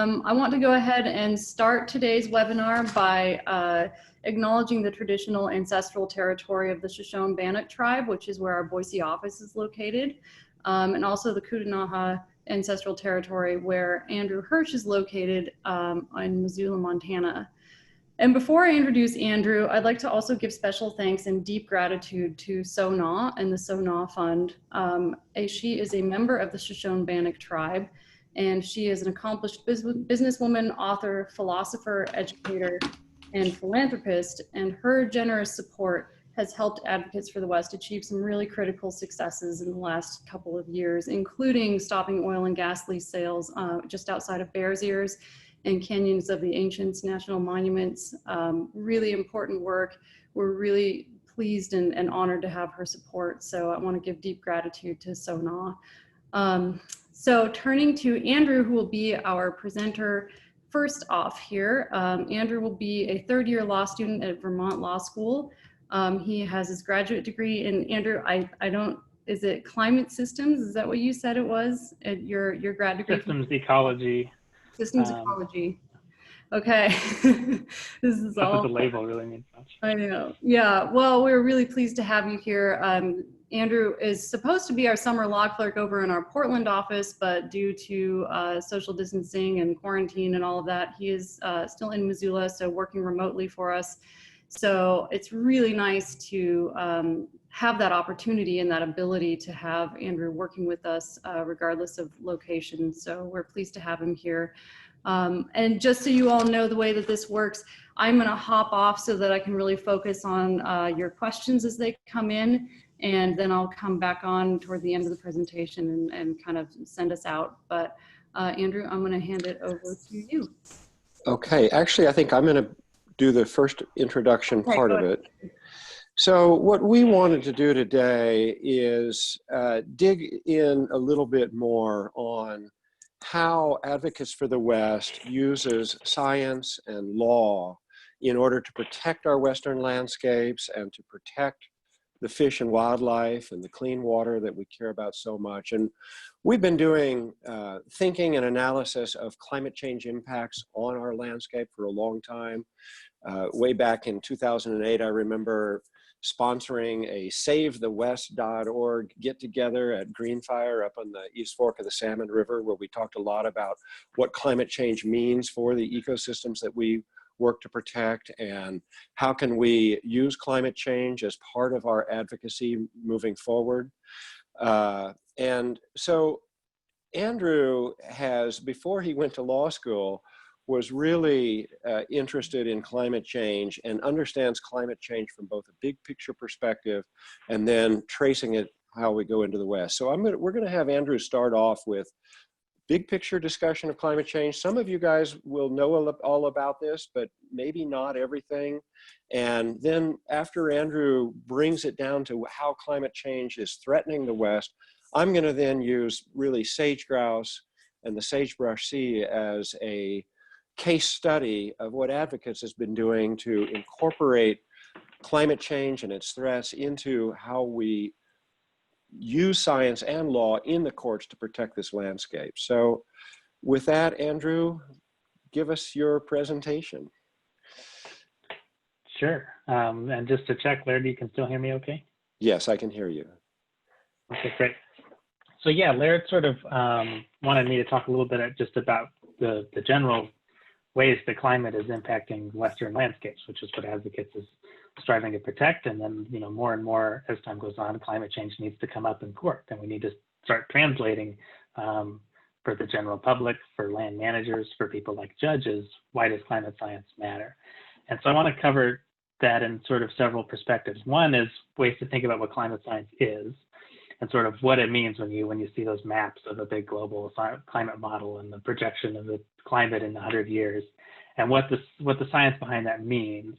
I want to go ahead and start today's webinar by acknowledging the traditional ancestral territory of the Shoshone-Bannock tribe, which is where our Boise office is located, and also the Kootenai ancestral territory where Andrew Hirsch is located in Missoula, Montana. And before I introduce Andrew, I'd like to also give special thanks and deep gratitude to SoNaw and the SoNaw Fund. She is a member of the Shoshone-Bannock tribe, and she is an accomplished businesswoman, author, philosopher, educator, and philanthropist, and her generous support has helped Advocates for the West achieve some really critical successes in the last couple of years, including stopping oil and gas lease sales just outside of Bears Ears and Canyons of the Ancients National Monuments. Really important work. We're really pleased and honored to have her support. So I want to give deep gratitude to SoNaw. So turning to Andrew, who will be our presenter first off here. Andrew will be a third-year law student at Vermont Law School. He has his graduate degree in, Andrew, is it climate systems? Is that what you said it was at your grad degree? Systems ecology. Systems ecology. Okay. This is all. The label really means much. I know. Yeah. Well, we're really pleased to have you here. Andrew is supposed to be our summer law clerk over in our Portland office, but due to social distancing and quarantine and all of that, he is still in Missoula, so working remotely for us. So it's really nice to have that opportunity and that ability to have Andrew working with us regardless of location. So we're pleased to have him here. And just so you all know the way that this works, I'm going to hop off so that I can really focus on your questions as they come in. And then I'll come back on toward the end of the presentation and kind of send us out. But Andrew, I'm going to hand it over to you. Okay, actually, I think I'm going to do the first introduction part of it. So what we wanted to do today is dig in a little bit more on how Advocates for the West uses science and law in order to protect our Western landscapes and to protect the fish and wildlife and the clean water that we care about so much. And we've been doing thinking and analysis of climate change impacts on our landscape for a long time. Way back in 2008, I remember sponsoring a SaveTheWest.org get-together at Greenfire up on the East Fork of the Salmon River, where we talked a lot about what climate change means for the ecosystems that we work to protect and how can we use climate change as part of our advocacy moving forward. And so Andrew has, before he went to law school, was really interested in climate change and understands climate change from both a big picture perspective and then tracing it how we go into the West. So we're going to have Andrew start off with big picture discussion of climate change. Some of you guys will know all about this, but maybe not everything. And then after Andrew brings it down to how climate change is threatening the West, I'm going to then use really sage grouse and the sagebrush sea as a case study of what Advocates has been doing to incorporate climate change and its threats into how we use science and law in the courts to protect this landscape. So with that, Andrew, give us your presentation. Sure. And just to check, Laird, you can still hear me okay? Yes, I can hear you. Okay, great. So yeah, Laird sort of wanted me to talk a little bit just about the general ways the climate is impacting Western landscapes, which is what Advocates is striving to protect. And then, you know, more and more as time goes on, climate change needs to come up in court, and we need to start translating for the general public, for land managers, for people like judges, why does climate science matter? And so I want to cover that in sort of several perspectives. One is ways to think about what climate science is and sort of what it means when you see those maps of a big global climate model and the projection of the climate in 100 years, and what the science behind that means.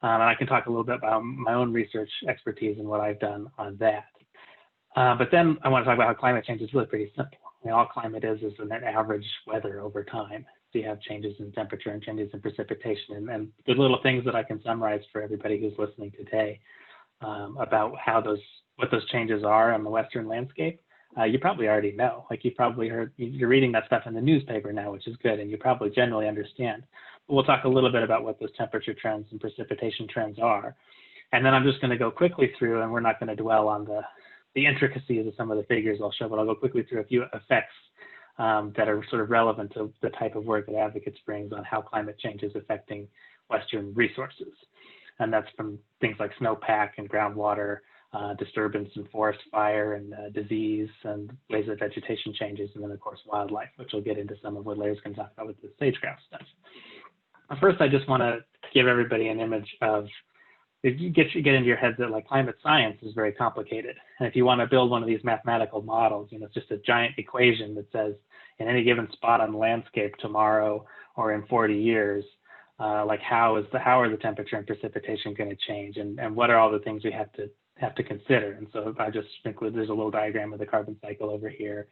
And I can talk a little bit about my own research expertise and what I've done on that. But then I want to talk about how climate change is really pretty simple. I mean, all climate is an average weather over time. So you have changes in temperature and changes in precipitation, and the little things that I can summarize for everybody who's listening today about what those changes are on the Western landscape you probably already know. Like you probably heard, you're reading that stuff in the newspaper now, which is good, and you probably generally understand. But we'll talk a little bit about what those temperature trends and precipitation trends are. And then I'm just going to go quickly through, and we're not going to dwell on the intricacies of some of the figures I'll show, but I'll go quickly through a few effects that are sort of relevant to the type of work that Advocates brings on how climate change is affecting Western resources. And that's from things like snowpack and groundwater, disturbance and forest fire and disease and ways that vegetation changes, and then of course wildlife, which we'll get into some of what Larry's going to talk about with the sage-grouse stuff. First, I just want to give everybody an image of, if you get into your heads that like climate science is very complicated. And if you want to build one of these mathematical models, it's just a giant equation that says in any given spot on the landscape tomorrow or in 40 years, like how are the temperature and precipitation going to change, and what are all the things we have to consider. And so I just include, there's a little diagram of the carbon cycle over here,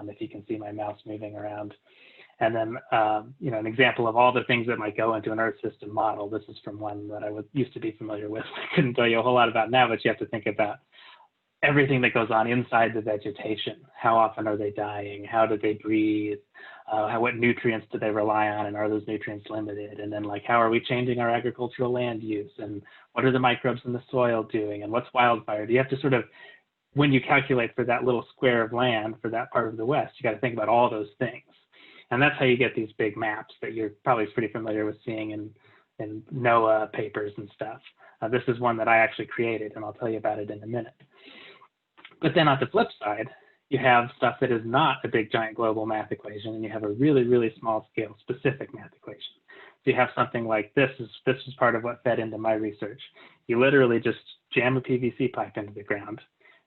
if you can see my mouse moving around. And then, an example of all the things that might go into an Earth system model. This is from one that I used to be familiar with. I couldn't tell you a whole lot about now, but you have to think about everything that goes on inside the vegetation. How often are they dying? How do they breathe? What nutrients do they rely on? And are those nutrients limited? And then like, how are we changing our agricultural land use? And what are the microbes in the soil doing? And what's wildfire? Do you have to sort of, when you calculate for that little square of land for that part of the West, you got to think about all those things. And that's how you get these big maps that you're probably pretty familiar with seeing in NOAA papers and stuff. This is one that I actually created, and I'll tell you about it in a minute. But then on the flip side, you have stuff that is not a big giant global math equation, and you have a really, really small scale specific math equation. So you have something like this is part of what fed into my research. You literally just jam a PVC pipe into the ground,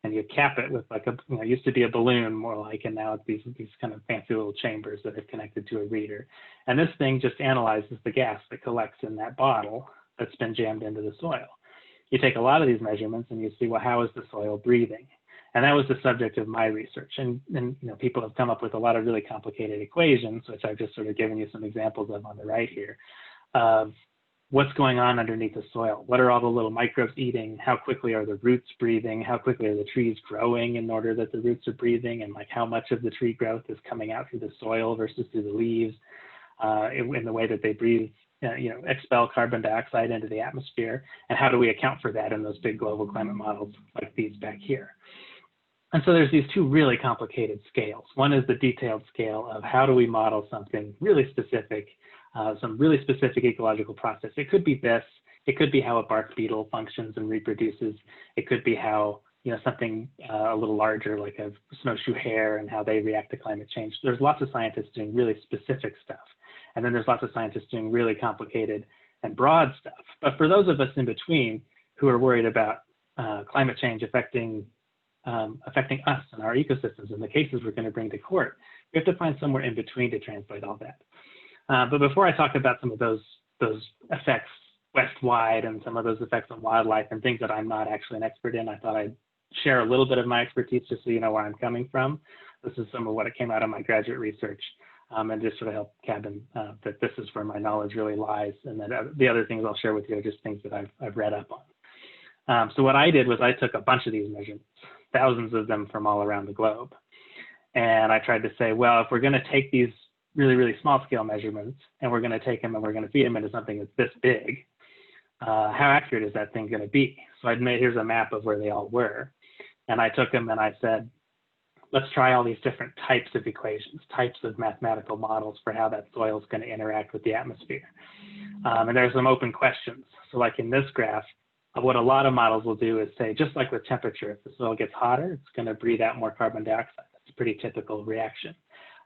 and you cap it with like it used to be a balloon more like, and now it's these kind of fancy little chambers that are connected to a reader. And this thing just analyzes the gas that collects in that bottle that's been jammed into the soil. You take a lot of these measurements and you see, well, how is the soil breathing? And that was the subject of my research. And people have come up with a lot of really complicated equations, which I've just sort of given you some examples of on the right here, of what's going on underneath the soil. What are all the little microbes eating? How quickly are the roots breathing? How quickly are the trees growing in order that the roots are breathing? And like how much of the tree growth is coming out through the soil versus through the leaves, in the way that they breathe, expel carbon dioxide into the atmosphere. And how do we account for that in those big global climate models like these back here? And so there's these two really complicated scales. One is the detailed scale of how do we model something really specific, some really specific ecological process. It could be this, it could be how a bark beetle functions and reproduces. It could be how, something a little larger like a snowshoe hare and how they react to climate change. There's lots of scientists doing really specific stuff. And then there's lots of scientists doing really complicated and broad stuff. But for those of us in between who are worried about climate change affecting us and our ecosystems and the cases we're going to bring to court, we have to find somewhere in between to translate all that. But before I talk about some of those effects west-wide and some of those effects on wildlife and things that I'm not actually an expert in, I thought I'd share a little bit of my expertise just so you know where I'm coming from. This is some of what came out of my graduate research, and just sort of help cabin that this is where my knowledge really lies, and then the other things I'll share with you are just things that I've read up on. So what I did was I took a bunch of these measurements, thousands of them from all around the globe. And I tried to say, well, if we're going to take these really, really small scale measurements and we're going to take them and we're going to feed them into something that's this big, how accurate is that thing going to be? So here's a map of where they all were. And I took them and I said, let's try all these different types of equations, types of mathematical models for how that soil is going to interact with the atmosphere. And there's some open questions. So like in this graph, what a lot of models will do is say, just like with temperature, if the soil gets hotter, it's going to breathe out more carbon dioxide. That's a pretty typical reaction.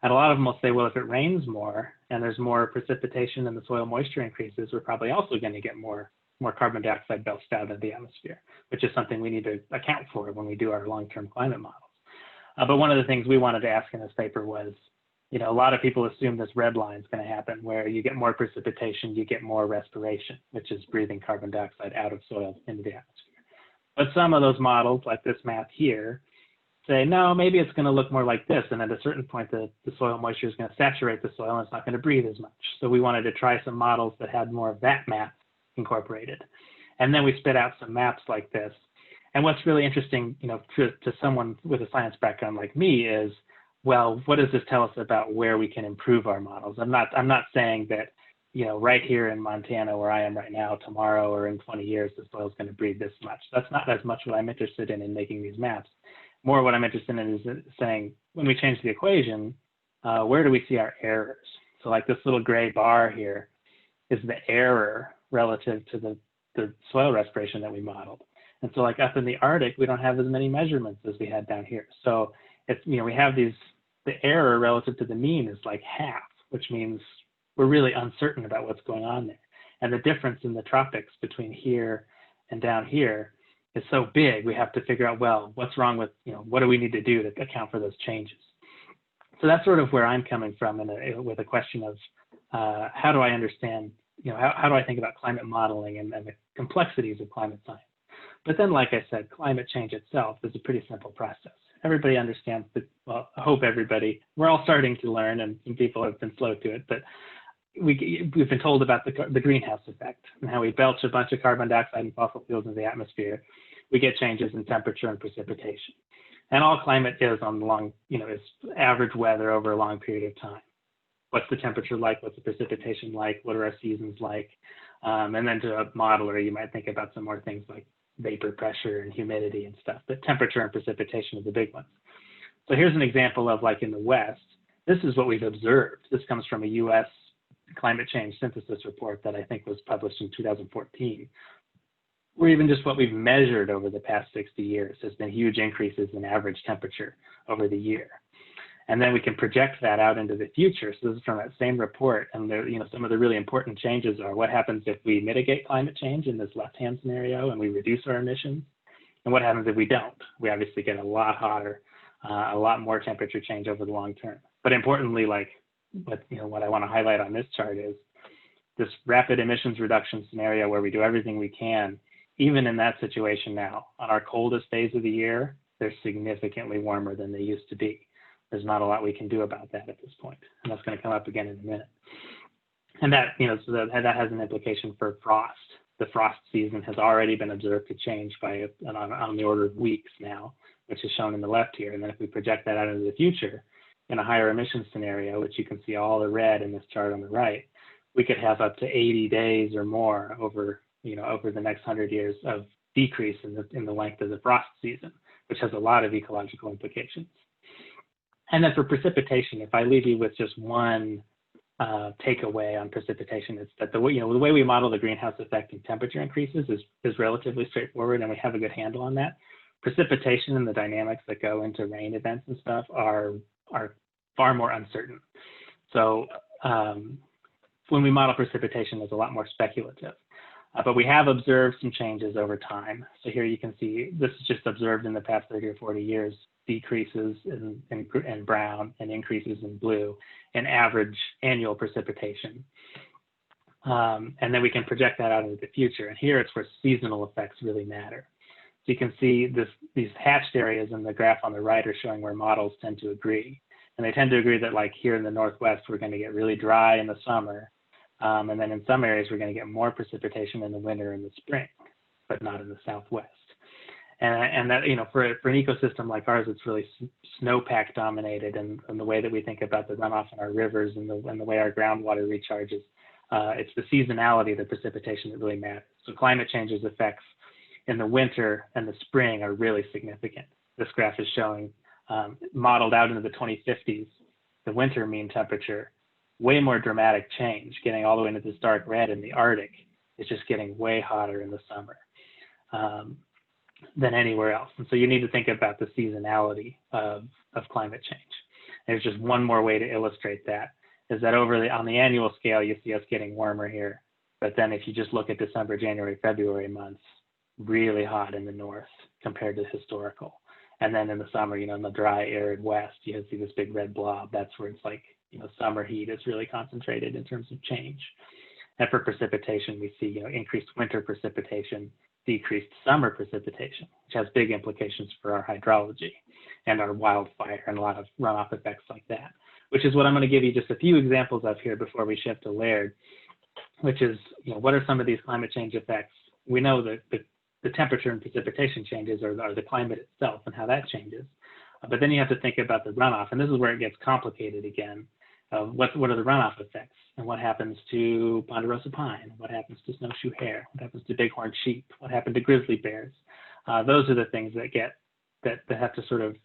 And a lot of them will say, well, if it rains more and there's more precipitation and the soil moisture increases, we're probably also going to get more carbon dioxide belched out into the atmosphere, which is something we need to account for when we do our long-term climate models. But one of the things we wanted to ask in this paper was, a lot of people assume this red line is going to happen where you get more precipitation, you get more respiration, which is breathing carbon dioxide out of soil into the atmosphere. But some of those models, like this map here, say, no, maybe it's going to look more like this. And at a certain point, the soil moisture is going to saturate the soil and it's not going to breathe as much. So we wanted to try some models that had more of that math incorporated. And then we spit out some maps like this. And what's really interesting, to someone with a science background like me is, well, what does this tell us about where we can improve our models? I'm not saying that, right here in Montana where I am right now, tomorrow or in 20 years, the soil is going to breed this much. That's not as much what I'm interested in making these maps. More what I'm interested in is saying, when we change the equation, where do we see our errors? So like this little gray bar here is the error relative to the soil respiration that we modeled. And so like up in the Arctic, we don't have as many measurements as we had down here. So it's, we have the error relative to the mean is like half, which means we're really uncertain about what's going on there. And the difference in the tropics between here and down here is so big, we have to figure out, well, what's wrong with, what do we need to do to account for those changes? So that's sort of where I'm coming from with a question of how do I understand, how do I think about climate modeling and the complexities of climate science? But then, like I said, climate change itself is a pretty simple process. Everybody understands that, well, I hope everybody, we're all starting to learn, and some people have been slow to it, but we've been told about the greenhouse effect and how we belch a bunch of carbon dioxide and fossil fuels into the atmosphere. We get changes in temperature and precipitation. And all climate is on the long, is average weather over a long period of time. What's the temperature like? What's the precipitation like? What are our seasons like? And then to a modeler, you might think about some more things like vapor pressure and humidity and stuff, but temperature and precipitation are the big ones. So here's an example of, like, in the West, this is what we've observed. This comes from a US climate change synthesis report that I think was published in 2014, or even just what we've measured over the past 60 years has been huge increases in average temperature over the year. And then we can project that out into the future. So this is from that same report. And there, some of the really important changes are what happens if we mitigate climate change in this left-hand scenario and we reduce our emissions, and what happens if we don't. We obviously get a lot hotter, a lot more temperature change over the long term. But importantly, like what I want to highlight on this chart is this rapid emissions reduction scenario where we do everything we can. Even in that situation now, on our coldest days of the year, they're significantly warmer than they used to be. There's not a lot we can do about that at this point, and that's going to come up again in a minute. And that, so that has an implication for frost. The frost season has already been observed to change by on the order of weeks now, which is shown in the left here. And then if we project that out into the future in a higher emission scenario, which you can see all the red in this chart on the right, we could have up to 80 days or more over the next 100 years of decrease in the length of the frost season, which has a lot of ecological implications. And then for precipitation, if I leave you with just one takeaway on precipitation, it's that the way we model the greenhouse effect and temperature increases is relatively straightforward, and we have a good handle on that. Precipitation and the dynamics that go into rain events and stuff are far more uncertain. So when we model precipitation, it's a lot more speculative. But we have observed some changes over time. So here you can see this is just observed in the past 30 or 40 years, decreases in brown and increases in blue in average annual precipitation. And then we can project that out into the future. And here it's where seasonal effects really matter. So you can see these hatched areas in the graph on the right are showing where models tend to agree. And they tend to agree that, like, here in the Northwest, we're going to get really dry in the summer. And then in some areas, we're going to get more precipitation in the winter and the spring, but not in the Southwest. And that, for an ecosystem like ours, it's really snowpack dominated, and the way that we think about the runoff in our rivers and the way our groundwater recharges, it's the seasonality of the precipitation that really matters. So climate change's effects in the winter and the spring are really significant. This graph is showing, modeled out into the 2050s, the winter mean temperature, way more dramatic change, getting all the way into this dark red in the Arctic. It's just getting way hotter in the summer than anywhere else. And so you need to think about the seasonality of climate change. There's just one more way to illustrate that, is that on the annual scale, you see us getting warmer here. But then if you just look at December, January, February months, really hot in the north compared to historical. And then in the summer, in the dry, arid west, you see this big red blob. That's where it's like, summer heat is really concentrated in terms of change. And for precipitation, we see, increased winter precipitation, decreased summer precipitation, which has big implications for our hydrology and our wildfire and a lot of runoff effects like that, which is what I'm going to give you just a few examples of here before we shift to Laird, which is, what are some of these climate change effects? We know that the temperature and precipitation changes are the climate itself and how that changes. But then you have to think about the runoff, and this is where it gets complicated again. What are the runoff effects, and what happens to ponderosa pine? What happens to snowshoe hare? What happens to bighorn sheep? What happened to grizzly bears? Those are the things that have to sort of,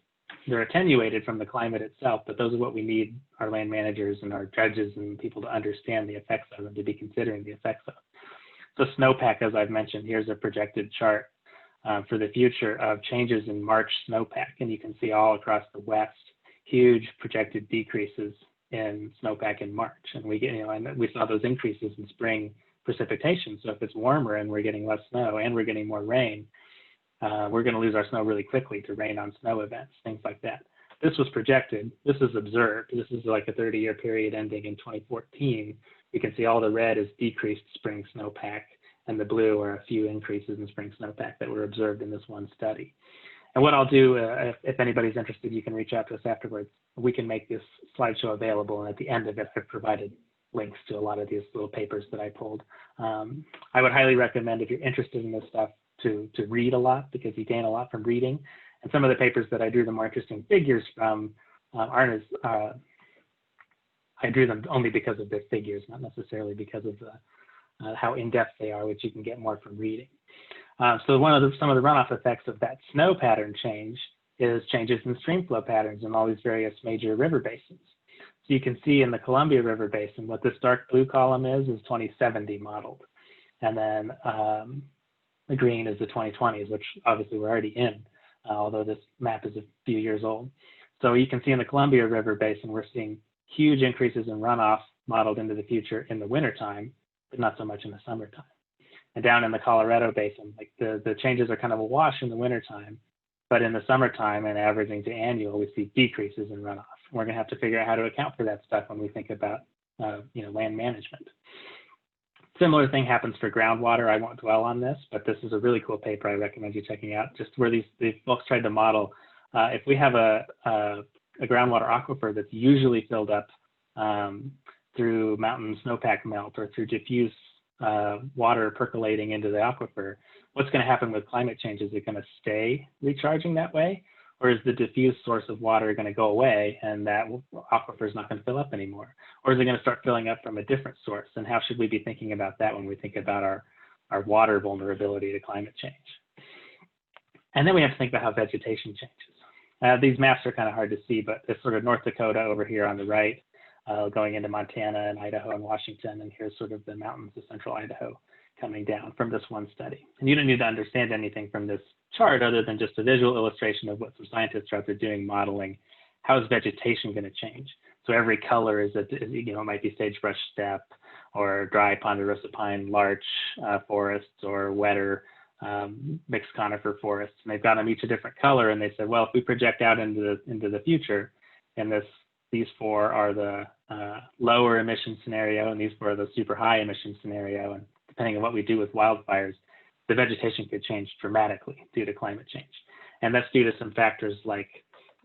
they're attenuated from the climate itself, but those are what we need our land managers and our judges and people to understand the effects of and to be considering the effects of. So snowpack, as I've mentioned, here's a projected chart for the future of changes in March snowpack. And you can see all across the West, huge projected decreases in snowpack in March. And we saw those increases in spring precipitation. So if it's warmer and we're getting less snow and we're getting more rain, we're going to lose our snow really quickly to rain on snow events, things like that. This was projected. This is observed. This is like a 30-year period ending in 2014. You can see all the red is decreased spring snowpack, and the blue are a few increases in spring snowpack that were observed in this one study. And what I'll do, if anybody's interested, you can reach out to us afterwards. We can make this slideshow available, and at the end of it, I've provided links to a lot of these little papers that I pulled. I would highly recommend, if you're interested in this stuff, to read a lot, because you gain a lot from reading. And some of the papers that I drew the more interesting figures from aren't as, I drew them only because of their figures, not necessarily because of how in-depth they are, which you can get more from reading. So some of the runoff effects of that snow pattern change is changes in stream flow patterns in all these various major river basins. So you can see in the Columbia River Basin, what this dark blue column is 2070 modeled. And then the green is the 2020s, which obviously we're already in, although this map is a few years old. So you can see in the Columbia River Basin, we're seeing huge increases in runoff modeled into the future in the wintertime, but not so much in the summertime. And down in the Colorado Basin, like the changes are kind of a wash in the wintertime, but in the summertime and averaging to annual, we see decreases in runoff. We're going to have to figure out how to account for that stuff when we think about land management. Similar thing happens for groundwater. I won't dwell on this, but this is a really cool paper I recommend you checking out, just where these folks tried to model if we have a groundwater aquifer that's usually filled up through mountain snowpack melt or through diffuse water percolating into the aquifer, what's going to happen with climate change? Is it going to stay recharging that way? Or is the diffuse source of water going to go away and that aquifer is not going to fill up anymore? Or is it going to start filling up from a different source? And how should we be thinking about that when we think about our water vulnerability to climate change? And then we have to think about how vegetation changes. These maps are kind of hard to see, but it's sort of North Dakota over here on the right, going into Montana and Idaho and Washington, and here's sort of the mountains of central Idaho coming down from this one study. And you don't need to understand anything from this chart other than just a visual illustration of what some scientists are out there doing, modeling how is vegetation going to change. So every color is, it might be sagebrush steppe or dry ponderosa pine larch forests or wetter mixed conifer forests. And they've got them each a different color, and they said, well, if we project out into the future, and these four are the lower emission scenario, and these four are the super high emission scenario, and depending on what we do with wildfires, the vegetation could change dramatically due to climate change. And that's due to some factors like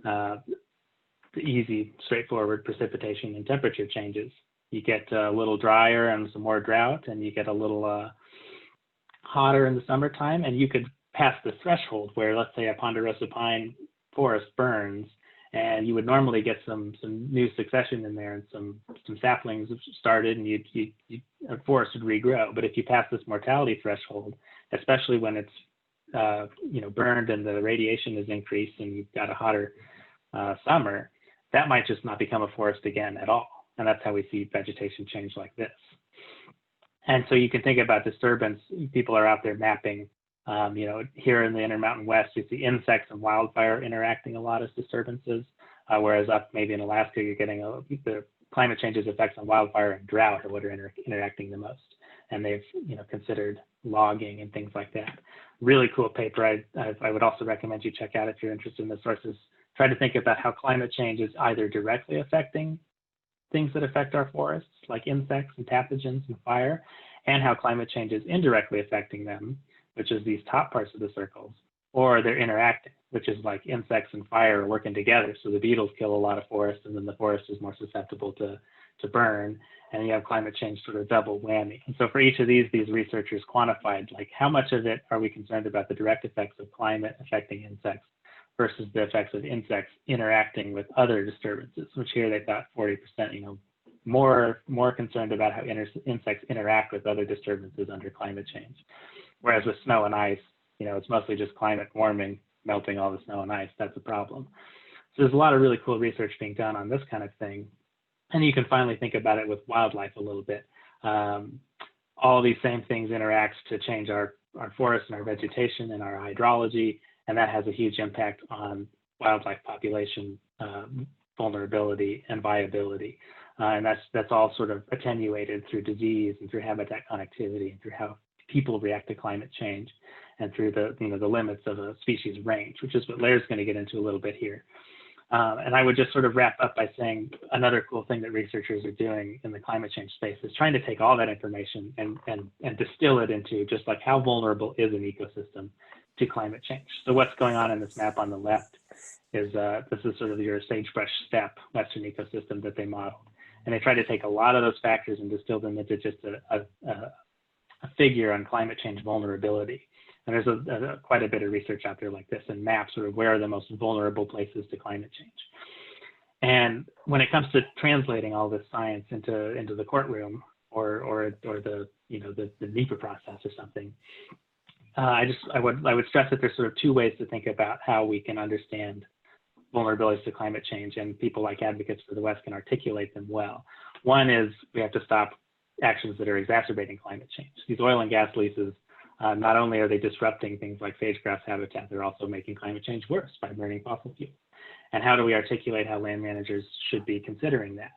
the easy, straightforward precipitation and temperature changes. You get a little drier and some more drought, and you get a little hotter in the summertime, and you could pass the threshold where, let's say, a ponderosa pine forest burns, and you would normally get some new succession in there and some saplings started, and a forest would regrow. But if you pass this mortality threshold, especially when it's burned and the radiation is increased and you've got a hotter summer, that might just not become a forest again at all. And that's how we see vegetation change like this. And so you can think about disturbance. People are out there mapping. Here in the Intermountain West, you see insects and wildfire interacting a lot as disturbances, whereas up maybe in Alaska, you're getting the climate change's effects on wildfire and drought are what are interacting the most. And they've considered logging and things like that. Really cool paper. I would also recommend you check out if you're interested in the sources. Try to think about how climate change is either directly affecting things that affect our forests, like insects and pathogens and fire, and how climate change is indirectly affecting them, which is these top parts of the circles, or they're interacting, which is like insects and fire are working together. So the beetles kill a lot of forests, and then the forest is more susceptible to to burn, and you have climate change sort of double whammy. And so for each of these researchers quantified, like, how much of it are we concerned about the direct effects of climate affecting insects versus the effects of insects interacting with other disturbances, which here they thought 40%, more concerned about how insects interact with other disturbances under climate change. Whereas with snow and ice, it's mostly just climate warming, melting all the snow and ice. That's a problem. So there's a lot of really cool research being done on this kind of thing. And you can finally think about it with wildlife a little bit. All these same things interact to change our forests and our vegetation and our hydrology, and that has a huge impact on wildlife population vulnerability and viability. And that's all sort of attenuated through disease and through habitat connectivity and through how people react to climate change and through the limits of a species range, which is what Larry's going to get into a little bit here. And I would just sort of wrap up by saying another cool thing that researchers are doing in the climate change space is trying to take all that information and distill it into just like how vulnerable is an ecosystem to climate change. So what's going on in this map on the left is this is sort of your Sagebrush steppe Western ecosystem that they modeled. And they try to take a lot of those factors and distill them into just a figure on climate change vulnerability. And there's quite a bit of research out there like this and maps sort of where are the most vulnerable places to climate change. And when it comes to translating all this science into the courtroom or the NEPA process or something, I would stress that there's sort of two ways to think about how we can understand vulnerabilities to climate change, and people like Advocates for the West can articulate them well. One is we have to stop actions that are exacerbating climate change. These oil and gas leases, not only are they disrupting things like sage-grouse habitat, they're also making climate change worse by burning fossil fuels. And how do we articulate how land managers should be considering that?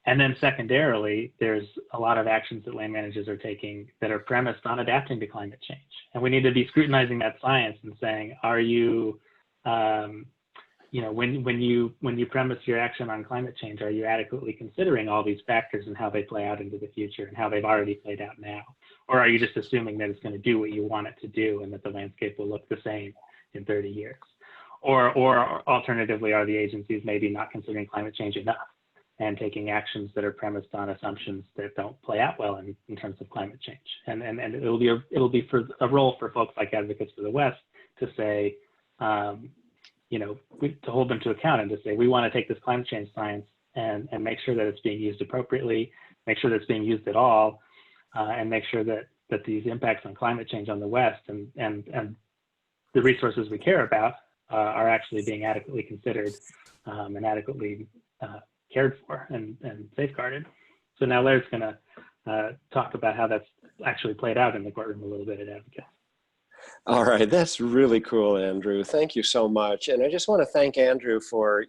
And then secondarily, there's a lot of actions that land managers are taking that are premised on adapting to climate change. And we need to be scrutinizing that science and saying, are you, when you premise your action on climate change, are you adequately considering all these factors and how they play out into the future and how they've already played out now? Or are you just assuming that it's going to do what you want it to do and that the landscape will look the same in 30 years? Or alternatively, are the agencies maybe not considering climate change enough and taking actions that are premised on assumptions that don't play out well in terms of climate change? And it'll be for a role for folks like Advocates for the West to say, to hold them to account and to say, we want to take this climate change science and make sure that it's being used appropriately, make sure that it's being used at all, and make sure that these impacts on climate change on the West and the resources we care about are actually being adequately considered and adequately cared for and safeguarded. So now Larry's going to talk about how that's actually played out in the courtroom a little bit at Advocates. All right, that's really cool, Andrew. Thank you so much. And I just want to thank Andrew for,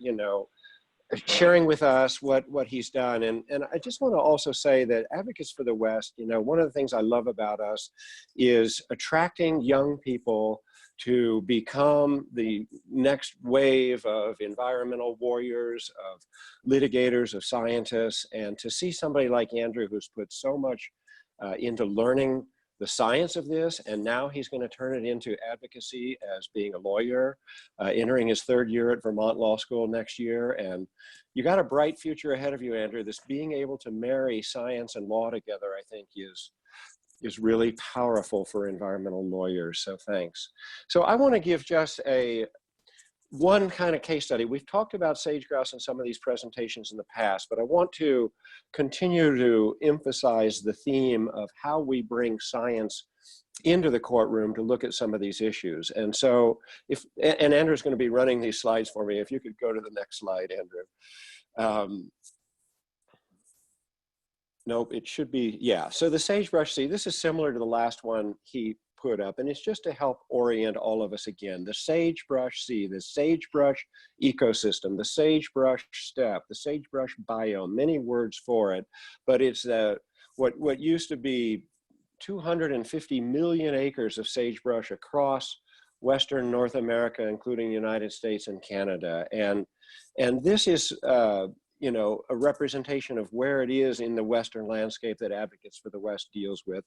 sharing with us what he's done. And I just want to also say that Advocates for the West, one of the things I love about us is attracting young people to become the next wave of environmental warriors, of litigators, of scientists, and to see somebody like Andrew who's put so much into learning the science of this, and now he's going to turn it into advocacy as being a lawyer, entering his third year at Vermont Law School next year. And you got a bright future ahead of you, Andrew. This being able to marry science and law together, I think is really powerful for environmental lawyers. So thanks. So I want to give just one kind of case study. We've talked about sage-grouse in some of these presentations in the past, but I want to continue to emphasize the theme of how we bring science into the courtroom to look at some of these issues. And so and Andrew's going to be running these slides for me. If you could go to the next slide, Andrew. Nope, it should be, yeah. So the sagebrush sea, this is similar to the last one he put up, and it's just to help orient all of us again. The sagebrush sea, the sagebrush ecosystem, the sagebrush steppe, the sagebrush biome, many words for it, but it's what used to be 250 million acres of sagebrush across Western North America, including the United States and Canada. And this is a representation of where it is in the Western landscape that Advocates for the West deals with.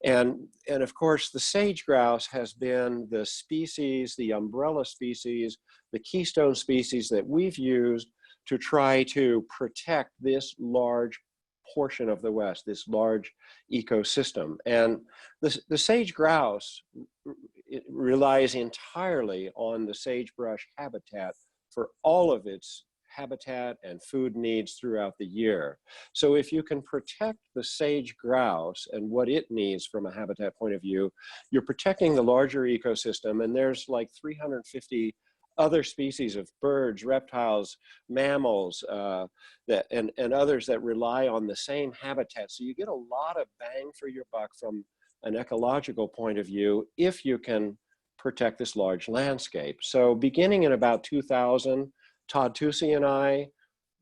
And of course, the sage-grouse has been the species, the umbrella species, the keystone species that we've used to try to protect this large portion of the West, this large ecosystem. And the sage grouse relies entirely on the sagebrush habitat for all of its habitat and food needs throughout the year. So if you can protect the sage grouse and what it needs from a habitat point of view, you're protecting the larger ecosystem. And there's like 350 other species of birds, reptiles, mammals, and others that rely on the same habitat. So you get a lot of bang for your buck from an ecological point of view if you can protect this large landscape. So beginning in about 2000, Todd Tucci and I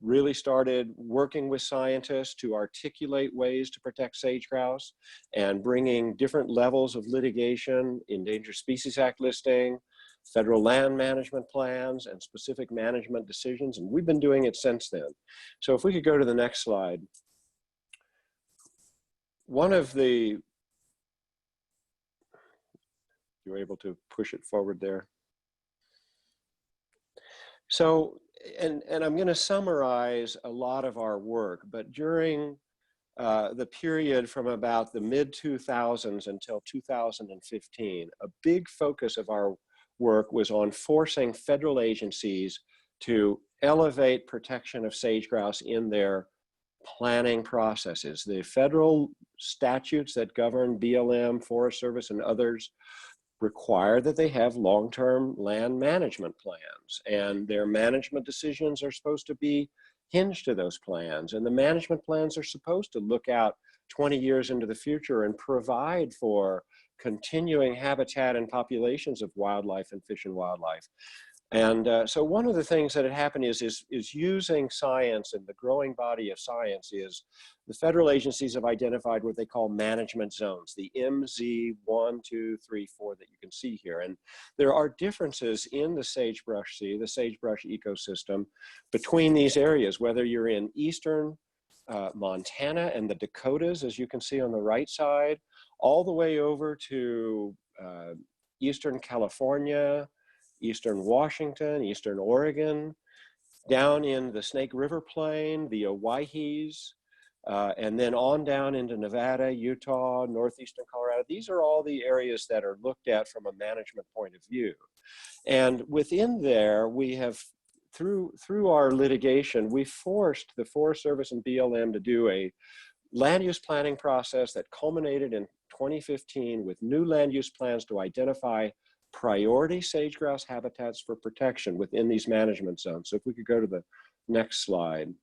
really started working with scientists to articulate ways to protect sage grouse and bringing different levels of litigation, Endangered Species Act listing, federal land management plans, and specific management decisions, and we've been doing it since then. So if we could go to the next slide. One of the, you're able to push it forward there. So, and I'm going to summarize a lot of our work, but during the period from about the mid-2000s until 2015, a big focus of our work was on forcing federal agencies to elevate protection of sage grouse in their planning processes. The federal statutes that govern BLM, Forest Service, and others require that they have long-term land management plans, and their management decisions are supposed to be hinged to those plans, and the management plans are supposed to look out 20 years into the future and provide for continuing habitat and populations of wildlife and fish and wildlife. And so one of the things that had happened is using science, and the growing body of science is the federal agencies have identified what they call management zones, the MZ1, 2, 3, 4 that you can see here. And there are differences in the sagebrush sea, the sagebrush ecosystem, between these areas, whether you're in eastern Montana and the Dakotas, as you can see on the right side, all the way over to eastern California, eastern Washington, eastern Oregon, down in the Snake River Plain, the Owyhees, and then on down into Nevada, Utah, northeastern Colorado. These are all the areas that are looked at from a management point of view. And within there, we have, through our litigation, we forced the Forest Service and BLM to do a land use planning process that culminated in 2015 with new land use plans to identify priority sage grouse habitats for protection within these management zones. So if we could go to the next slide.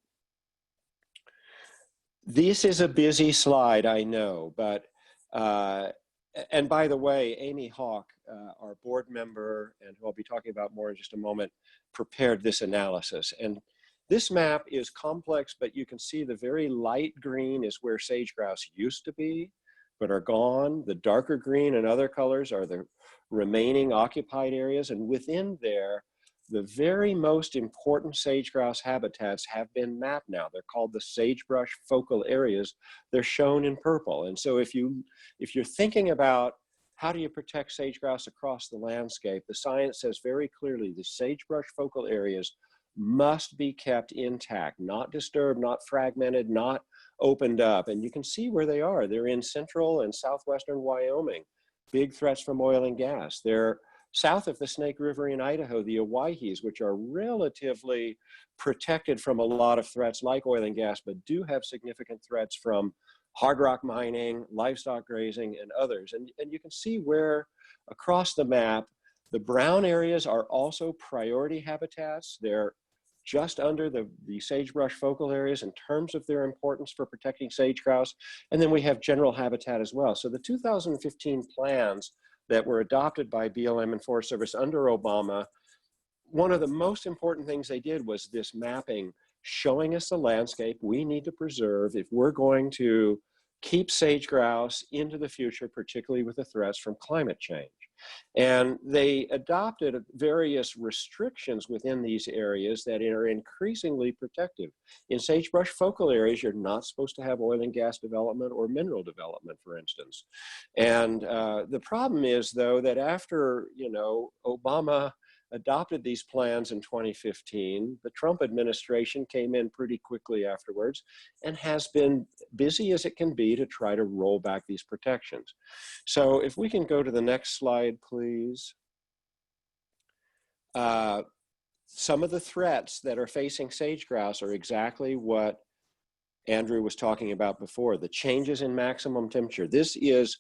This is a busy slide, I know, but, and by the way, Amy Hawk, our board member, and who I'll be talking about more in just a moment, prepared this analysis. And this map is complex, but you can see the very light green is where sage grouse used to be, but are gone. The darker green and other colors are the remaining occupied areas, and within there, the very most important sage grouse habitats have been mapped now. They're called the sagebrush focal areas. They're shown in purple. And so if you're thinking about how do you protect sage grouse across the landscape, the science says very clearly the sagebrush focal areas must be kept intact, not disturbed, not fragmented, not opened up. And you can see where they are. They're in central and southwestern Wyoming. Big threats from oil and gas. They're south of the Snake River in Idaho, the Owyhees, which are relatively protected from a lot of threats like oil and gas, but do have significant threats from hard rock mining, livestock grazing, and others. And you can see where across the map, the brown areas are also priority habitats. They're just under the sagebrush focal areas in terms of their importance for protecting sage grouse. And then we have general habitat as well. So the 2015 plans that were adopted by BLM and Forest Service under Obama, one of the most important things they did was this mapping, showing us the landscape we need to preserve if we're going to keep sage grouse into the future, particularly with the threats from climate change. And they adopted various restrictions within these areas that are increasingly protective. In sagebrush focal areas, you're not supposed to have oil and gas development or mineral development, for instance. And the problem is, though, that after, Obama adopted these plans in 2015. The Trump administration came in pretty quickly afterwards and has been busy as it can be to try to roll back these protections. So if we can go to the next slide, please. Some of the threats that are facing sage grouse are exactly what Andrew was talking about before, the changes in maximum temperature. This is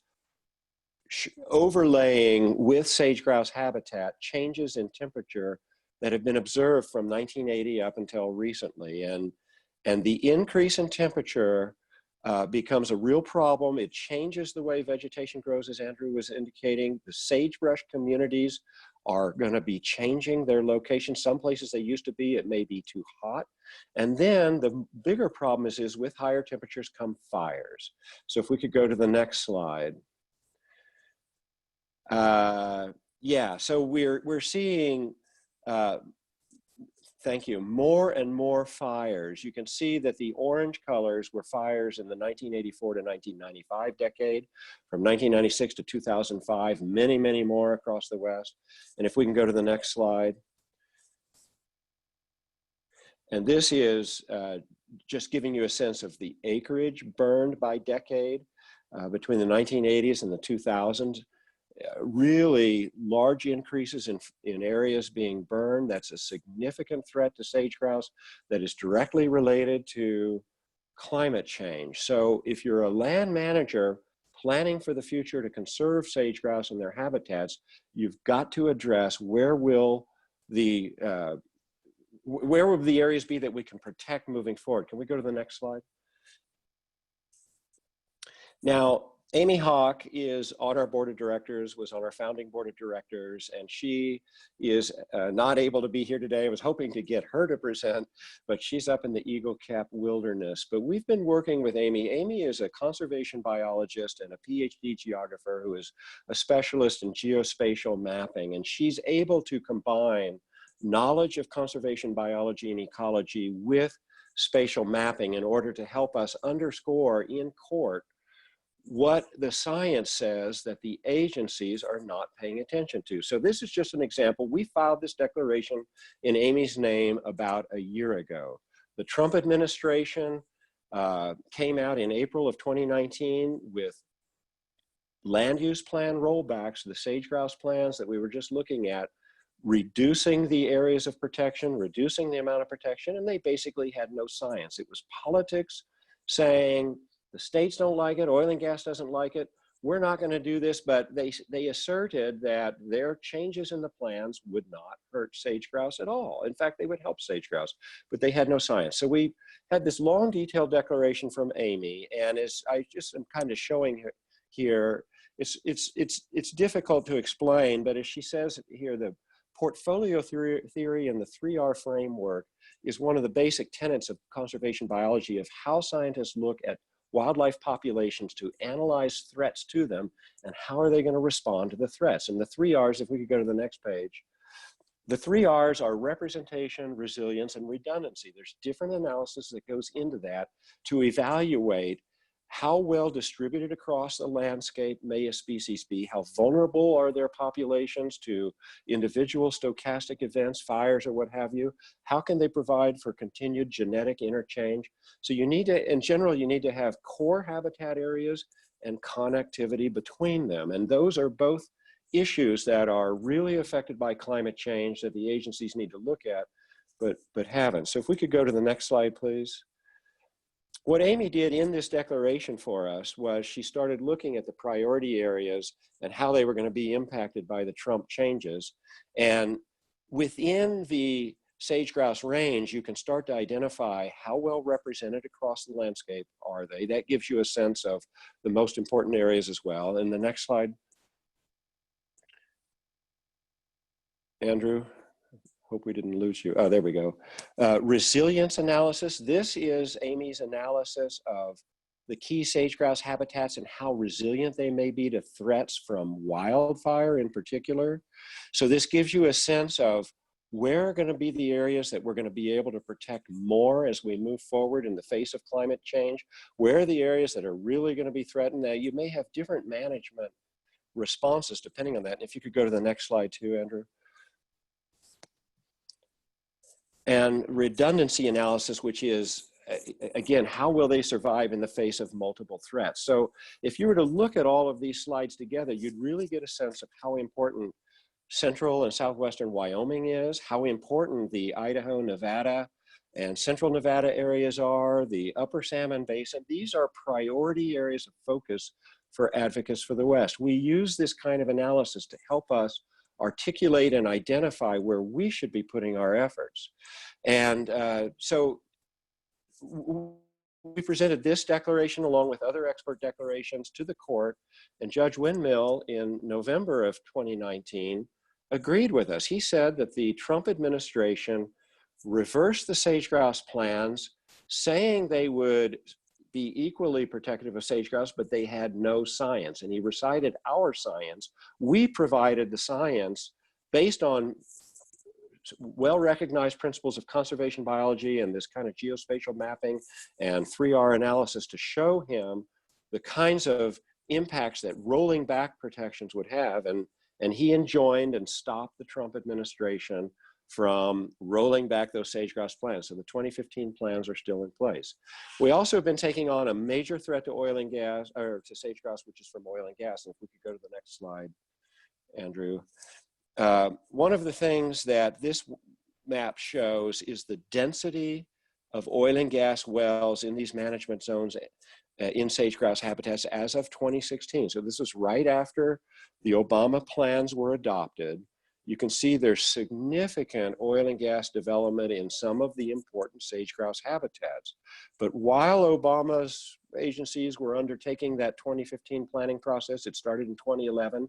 overlaying with sage grouse habitat changes in temperature that have been observed from 1980 up until recently. And the increase in temperature becomes a real problem. It changes the way vegetation grows, as Andrew was indicating. The sagebrush communities are going to be changing their location. Some places they used to be, it may be too hot. And then the bigger problem is with higher temperatures come fires. So if we could go to the next slide. Yeah, so we're seeing, thank you, more and more fires. You can see that the orange colors were fires in the 1984 to 1995 decade, from 1996 to 2005, many, many more across the West. And if we can go to the next slide. And this is just giving you a sense of the acreage burned by decade between the 1980s and the 2000s. Really large increases in areas being burned. That's a significant threat to sage grouse that is directly related to climate change. So if you're a land manager planning for the future to conserve sage grouse and their habitats, you've got to address where will the areas be that we can protect moving forward. Can we go to the next slide? Now, Amy Hawk is on our board of directors, was on our founding board of directors, and she is not able to be here today. I was hoping to get her to present, but she's up in the Eagle Cap Wilderness. But we've been working with Amy. Amy is a conservation biologist and a PhD geographer who is a specialist in geospatial mapping, and she's able to combine knowledge of conservation biology and ecology with spatial mapping in order to help us underscore in court what the science says that the agencies are not paying attention to. So this is just an example. We filed this declaration in Amy's name about a year ago. The Trump administration came out in April of 2019 with land use plan rollbacks, the sage grouse plans that we were just looking at, reducing the areas of protection, reducing the amount of protection, and they basically had no science. It was politics saying, the states don't like it, oil and gas doesn't like it, we're not going to do this, but they asserted that their changes in the plans would not hurt sage grouse at all. In fact, they would help sage grouse, but they had no science. So we had this long, detailed declaration from Amy, and as I just am kind of showing here, it's difficult to explain, but as she says here, the portfolio theory and the 3R framework is one of the basic tenets of conservation biology of how scientists look at wildlife populations to analyze threats to them and how are they going to respond to the threats. And the 3Rs, if we could go to the next page, the 3Rs are representation, resilience, and redundancy. There's different analysis that goes into that to evaluate how well distributed across the landscape may a species be, how vulnerable are their populations to individual stochastic events, fires or what have you, how can they provide for continued genetic interchange. So you need to, in general, you need to have core habitat areas and connectivity between them. And those are both issues that are really affected by climate change that the agencies need to look at, but haven't. So if we could go to the next slide, please. What Amy did in this declaration for us was she started looking at the priority areas and how they were going to be impacted by the Trump changes. And within the sage grouse range, you can start to identify how well represented across the landscape are they. That gives you a sense of the most important areas as well. And the next slide, Andrew. Hope we didn't lose you. Oh, there we go. Resilience analysis. This is Amy's analysis of the key sage grouse habitats and how resilient they may be to threats from wildfire in particular. So this gives you a sense of where are going to be the areas that we're going to be able to protect more as we move forward in the face of climate change. Where are the areas that are really going to be threatened? Now, you may have different management responses depending on that. And if you could go to the next slide too, Andrew. and redundancy analysis, which is, again, how will they survive in the face of multiple threats? So if you were to look at all of these slides together, you'd really get a sense of how important central and southwestern Wyoming is, how important the Idaho, Nevada, and central Nevada areas are, the Upper Salmon Basin. These are priority areas of focus for advocates for the West. We use this kind of analysis to help us articulate and identify where we should be putting our efforts. And so we presented this declaration along with other expert declarations to the court, and Judge Windmill in November of 2019 agreed with us. He said that the Trump administration reversed the sage-grouse plans, saying they would be equally protective of sage-grouse, but they had no science. And he recited our science. We provided the science based on well-recognized principles of conservation biology and this kind of geospatial mapping and 3R analysis to show him the kinds of impacts that rolling back protections would have. And he enjoined and stopped the Trump administration from rolling back those sage-grouse plans. So the 2015 plans are still in place. We also have been taking on a major threat to oil and gas, or to sage-grouse, which is from oil and gas. And if we could go to the next slide, Andrew. One of the things that this map shows is the density of oil and gas wells in these management zones in sage-grouse habitats as of 2016. So this is right after the Obama plans were adopted. You can see there's significant oil and gas development in some of the important sage-grouse habitats. But while Obama's agencies were undertaking that 2015 planning process, it started in 2011,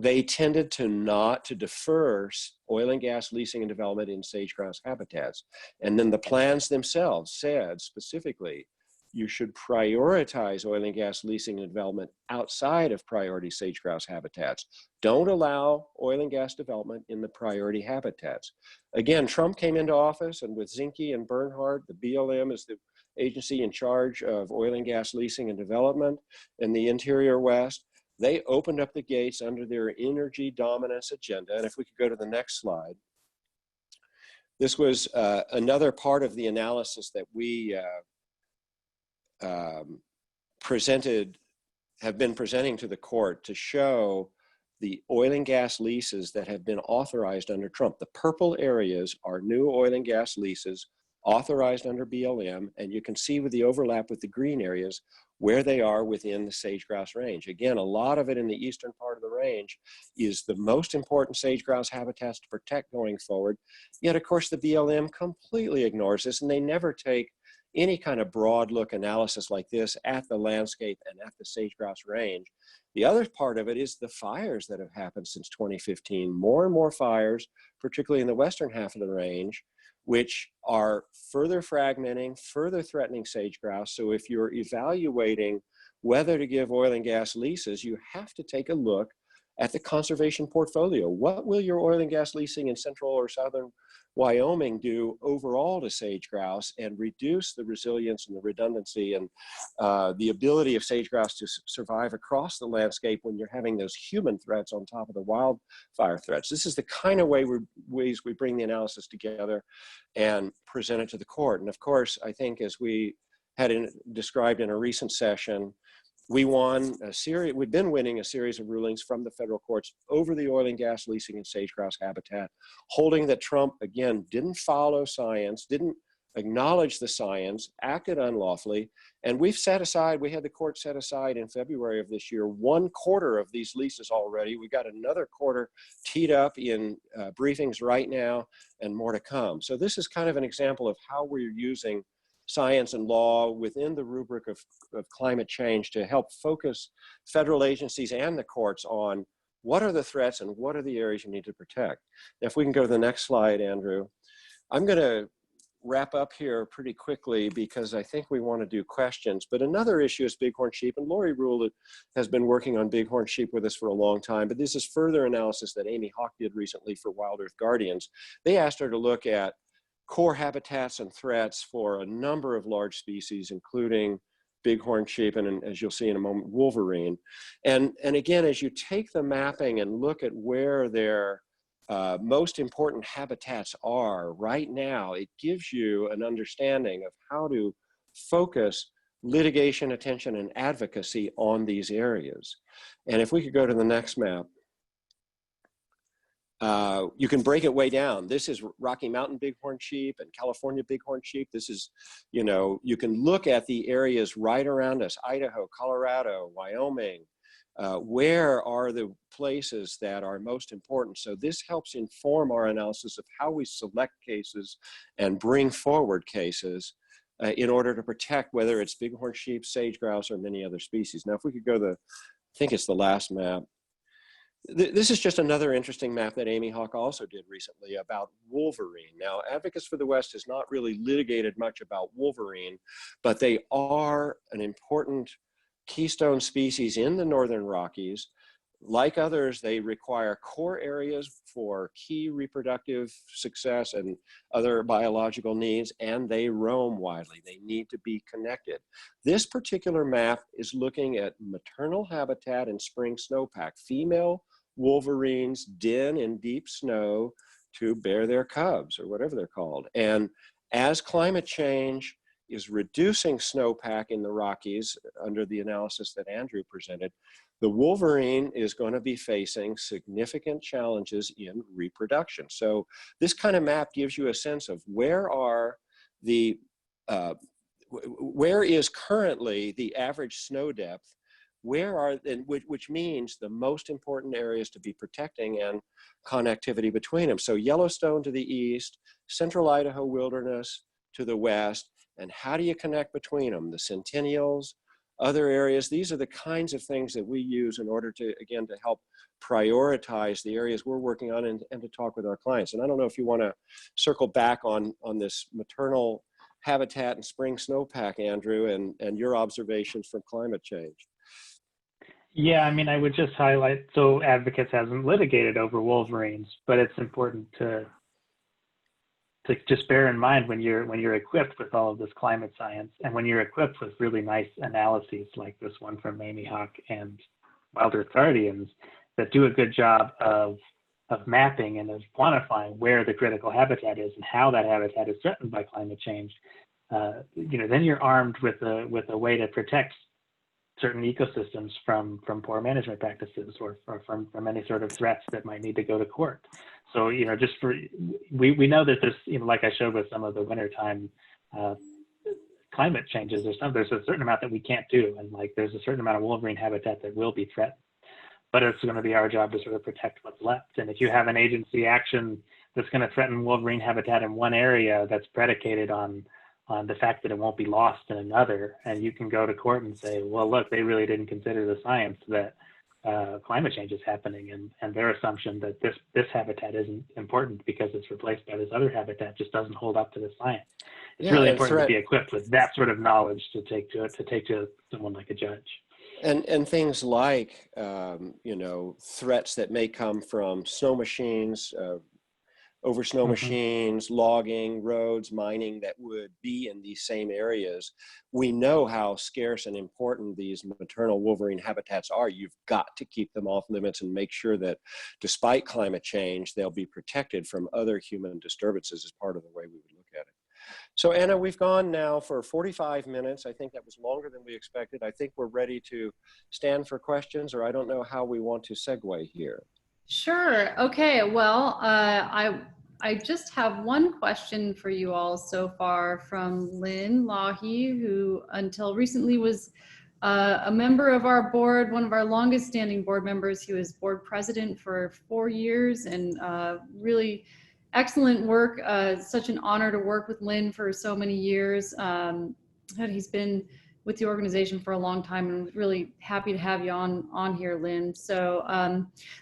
they tended to defer oil and gas leasing and development in sage-grouse habitats. And then the plans themselves said specifically, you should prioritize oil and gas leasing and development outside of priority sage-grouse habitats. Don't allow oil and gas development in the priority habitats. Again, Trump came into office, and with Zinke and Bernhardt, the BLM is the agency in charge of oil and gas leasing and development in the interior West. They opened up the gates under their energy dominance agenda. And if we could go to the next slide. This was another part of the analysis that we have been presenting to the court to show the oil and gas leases that have been authorized under Trump. The purple areas are new oil and gas leases authorized under BLM, and you can see with the overlap with the green areas where they are within the sage-grouse range. Again, a lot of it in the eastern part of the range is the most important sage-grouse habitats to protect going forward. Yet, of course, the BLM completely ignores this, and they never take any kind of broad look analysis like this at the landscape and at the sage-grouse range. The other part of it is the fires that have happened since 2015. More and more fires, particularly in the western half of the range, which are further fragmenting, further threatening sage-grouse. So if you're evaluating whether to give oil and gas leases, you have to take a look at the conservation portfolio. What will your oil and gas leasing in central or southern Wyoming do overall to sage-grouse and reduce the resilience and the redundancy and the ability of sage-grouse to survive across the landscape when you're having those human threats on top of the wildfire threats? This is the kind of ways we bring the analysis together and present it to the court. And of course, I think as we had described in a recent session, we won a series, we've been winning a series of rulings from the federal courts over the oil and gas leasing and sage-grouse habitat, holding that Trump, again, didn't follow science, didn't acknowledge the science, acted unlawfully, and we had the court set aside in February of this year 1/4 of these leases already. We got another quarter teed up in briefings right now and more to come. So this is kind of an example of how we're using science and law within the rubric of climate change to help focus federal agencies and the courts on what are the threats and what are the areas you need to protect. Now, if we can go to the next slide, Andrew. I'm going to wrap up here pretty quickly because I think we want to do questions. But another issue is bighorn sheep, and Lori Rule has been working on bighorn sheep with us for a long time, but this is further analysis that Amy Hawk did recently for Wild Earth Guardians. They asked her to look at core habitats and threats for a number of large species, including bighorn sheep, and as you'll see in a moment, Wolverine. And again, as you take the mapping and look at where their most important habitats are right now, it gives you an understanding of how to focus litigation, attention, and advocacy on these areas. And if we could go to the next map, you can break it way down. This is Rocky Mountain bighorn sheep and California bighorn sheep. This is, you know, you can look at the areas right around us, Idaho, Colorado, Wyoming. Where are the places that are most important? So this helps inform our analysis of how we select cases and bring forward cases in order to protect whether it's bighorn sheep, sage grouse, or many other species. Now, if we could go to, I think it's the last map. This is just another interesting map that Amy Hawk also did recently about Wolverine. Now, Advocates for the West has not really litigated much about Wolverine, but they are an important keystone species in the Northern Rockies. Like others, they require core areas for key reproductive success and other biological needs, and they roam widely. They need to be connected. This particular map is looking at maternal habitat in spring snowpack. Female wolverines den in deep snow to bear their cubs, or whatever they're called. And as climate change is reducing snowpack in the Rockies under the analysis that Andrew presented, the wolverine is going to be facing significant challenges in reproduction. So this kind of map gives you a sense of where are the, where is currently the average snow depth, where are, and which means the most important areas to be protecting and connectivity between them. So Yellowstone to the east, central Idaho wilderness to the west, and how do you connect between them? The centennials, other areas. These are the kinds of things that we use in order to, again, to help prioritize the areas we're working on and to talk with our clients. And I don't know if you want to circle back on this maternal habitat and spring snowpack, Andrew, and your observations from climate change. Yeah, I mean, I would just highlight, so Advocates hasn't litigated over wolverines, but it's important to just bear in mind when you're equipped with all of this climate science, and when you're equipped with really nice analyses like this one from Amy Hawk and Wild Earth Guardians that do a good job of mapping and of quantifying where the critical habitat is and how that habitat is threatened by climate change, then you're armed with a way to protect certain ecosystems from poor management practices or from any sort of threats that might need to go to court. So, just we know that there's, like I showed with some of the wintertime climate changes, there's a certain amount that we can't do. And like, there's a certain amount of wolverine habitat that will be threatened, but it's going to be our job to sort of protect what's left. And if you have an agency action that's going to threaten wolverine habitat in one area that's predicated on the fact that it won't be lost in another, and you can go to court and say, well, look, they really didn't consider the science that climate change is happening, and their assumption that this habitat isn't important because it's replaced by this other habitat just doesn't hold up to the science. It's really important to be equipped with that sort of knowledge to take to someone like a judge. And things like threats that may come from snow machines, over snow machines, logging, roads, mining that would be in these same areas. We know how scarce and important these maternal wolverine habitats are. You've got to keep them off limits and make sure that despite climate change, they'll be protected from other human disturbances as part of the way we would look at it. So Anna, we've gone now for 45 minutes. I think that was longer than we expected. I think we're ready to stand for questions, or I don't know how we want to segue here. Sure. Okay. Well, I just have one question for you all so far from Lynn Lawhi, who until recently was a member of our board, one of our longest standing board members. He was board president for 4 years, and really excellent work. Such an honor to work with Lynn for so many years. He's been with the organization for a long time, and I'm really happy to have you on here, Lynn. So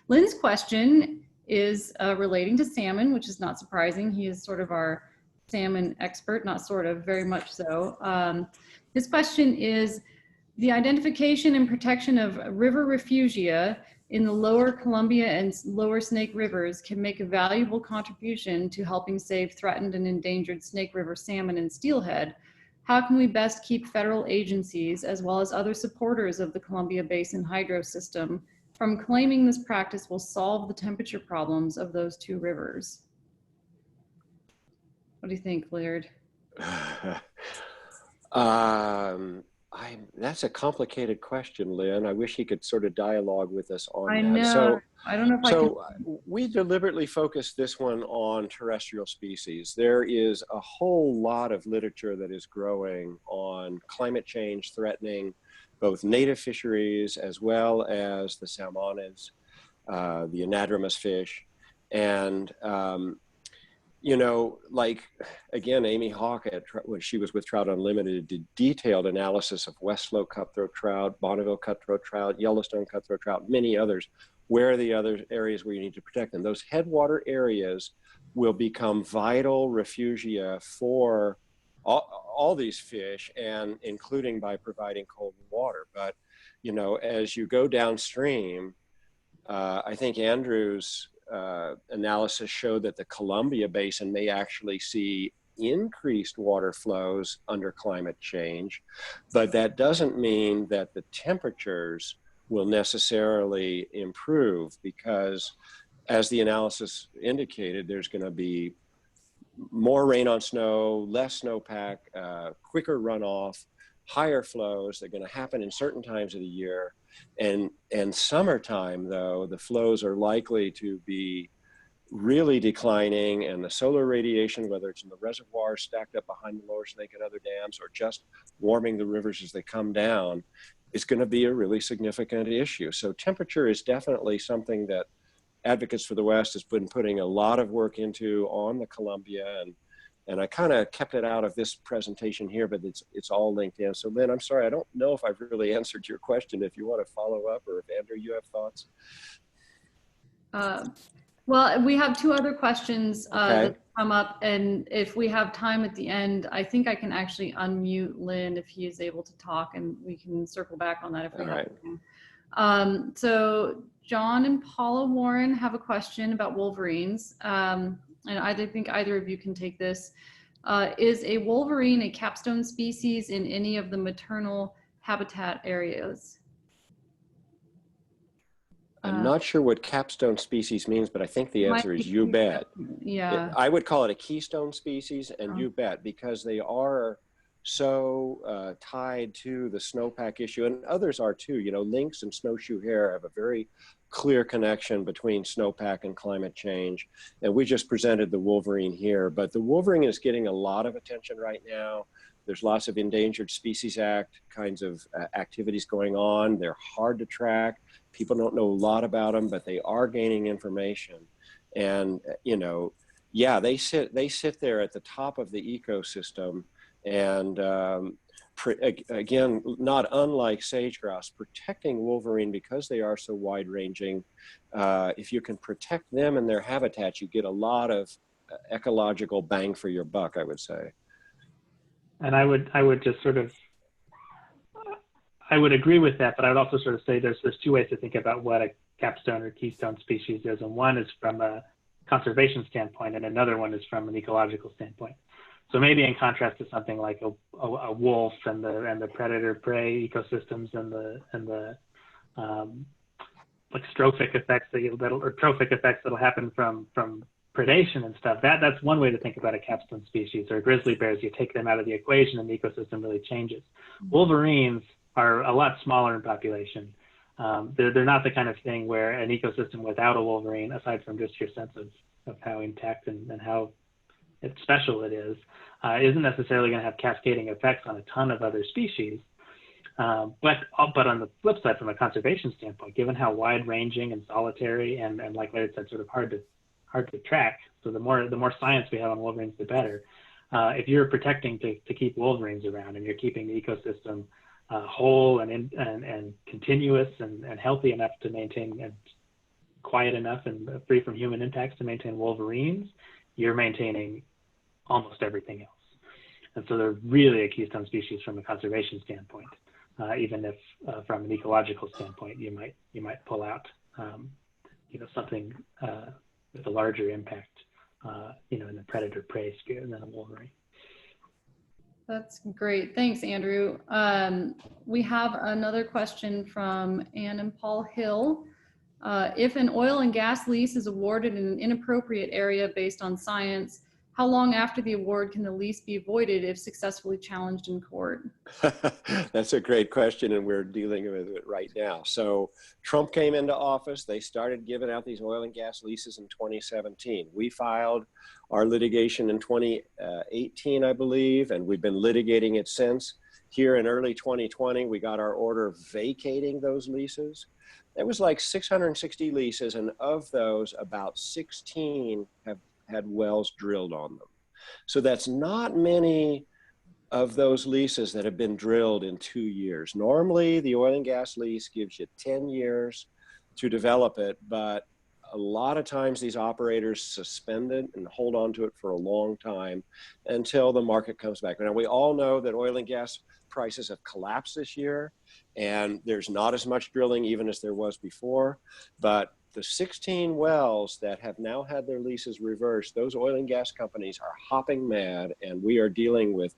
Lynn's question is relating to salmon, which is not surprising. He is sort of our salmon expert, not sort of, very much so. His question is, the identification and protection of river refugia in the lower Columbia and lower Snake Rivers can make a valuable contribution to helping save threatened and endangered Snake River salmon and steelhead. How can we best keep federal agencies, as well as other supporters of the Columbia Basin hydro system, from claiming this practice will solve the temperature problems of those two rivers? What do you think, Laird? That's a complicated question, Lynn. I wish he could sort of dialogue with us on I that. know. So, I don't know if I can. we deliberately focused this one on terrestrial species. There is a whole lot of literature that is growing on climate change threatening both native fisheries as well as the salmonids, the anadromous fish. And, you know, like, again, Amy Hawk, when she was with Trout Unlimited, did detailed analysis of West Slope cutthroat trout, Bonneville cutthroat trout, Yellowstone cutthroat trout, many others. Where are the other areas where you need to protect them? Those headwater areas will become vital refugia for all these fish, and including by providing cold water. But, you know, as you go downstream, I think Andrew's analysis showed that the Columbia Basin may actually see increased water flows under climate change, but that doesn't mean that the temperatures will necessarily improve, because as the analysis indicated, there's going to be more rain on snow, less snowpack, quicker runoff, higher flows. They're going to happen in certain times of the year. And summertime, though, the flows are likely to be really declining, and the solar radiation, whether it's in the reservoirs stacked up behind the Lower Snake and other dams, or just warming the rivers as they come down, is going to be a really significant issue. So temperature is definitely something that Advocates for the West has been putting a lot of work into on the Columbia, and I kind of kept it out of this presentation here, but it's all linked in. So Lynn, I'm sorry, I don't know if I've really answered your question. If you want to follow up, or if Andrew, you have thoughts. Well, we have two other questions Okay. that come up, and if we have time at the end, I think I can actually unmute Lynn if he is able to talk, and we can circle back on that if we have time. So John and Paula Warren have a question about wolverines, and I think either of you can take this. Is a wolverine a capstone species in any of the maternal habitat areas? I'm not sure what capstone species means, but I think the answer is you bet. Yeah. I would call it a keystone species, and you bet, because they are so tied to the snowpack issue, and others are too. You know, lynx and snowshoe hare have a very clear connection between snowpack and climate change. And we just presented the wolverine here, but the wolverine is getting a lot of attention right now. There's lots of Endangered Species Act kinds of activities going on. They're hard to track. People don't know a lot about them, but they are gaining information. And, you know, yeah, they sit there at the top of the ecosystem. And again, not unlike sage-grouse, protecting wolverine, because they are so wide-ranging, if you can protect them and their habitat, you get a lot of ecological bang for your buck, I would say. And I would just sort of, I would agree with that, but I would also sort of say there's two ways to think about what a capstone or keystone species is, and one is from a conservation standpoint, and another one is from an ecological standpoint. So maybe in contrast to something like a wolf and the predator-prey ecosystems and the like strophic effects or trophic effects that'll happen from predation and stuff. That's one way to think about a capstone species. Or grizzly bears, you take them out of the equation and the ecosystem really changes. Wolverines are a lot smaller in population. They're not the kind of thing where an ecosystem without a wolverine, aside from just your sense of how intact and how special it is, isn't necessarily going to have cascading effects on a ton of other species. But on the flip side, from a conservation standpoint, given how wide-ranging and solitary and like Larry said, sort of hard to track, so the more science we have on wolverines, the better. If you're protecting to keep wolverines around, and you're keeping the ecosystem whole and continuous and healthy enough to maintain, and quiet enough and free from human impacts to maintain wolverines, you're maintaining almost everything else. And so they're really a keystone species from a conservation standpoint, even if from an ecological standpoint, you might pull out something with a larger impact, in the predator-prey sphere than a wolverine. That's great. Thanks, Andrew. We have another question from Ann and Paul Hill. If an oil and gas lease is awarded in an inappropriate area based on science, how long after the award can the lease be voided if successfully challenged in court? That's a great question, and we're dealing with it right now. So Trump came into office. They started giving out these oil and gas leases in 2017. We filed our litigation in 2018, I believe, and we've been litigating it since. Here in early 2020, we got our order vacating those leases. There was like 660 leases, and of those, about 16 have had wells drilled on them. So that's not many of those leases that have been drilled in 2 years. Normally, the oil and gas lease gives you 10 years to develop it, but a lot of times these operators suspend it and hold on to it for a long time until the market comes back. Now, we all know that oil and gas prices have collapsed this year, and there's not as much drilling even as there was before, but the 16 wells that have now had their leases reversed, those oil and gas companies are hopping mad, and we are dealing with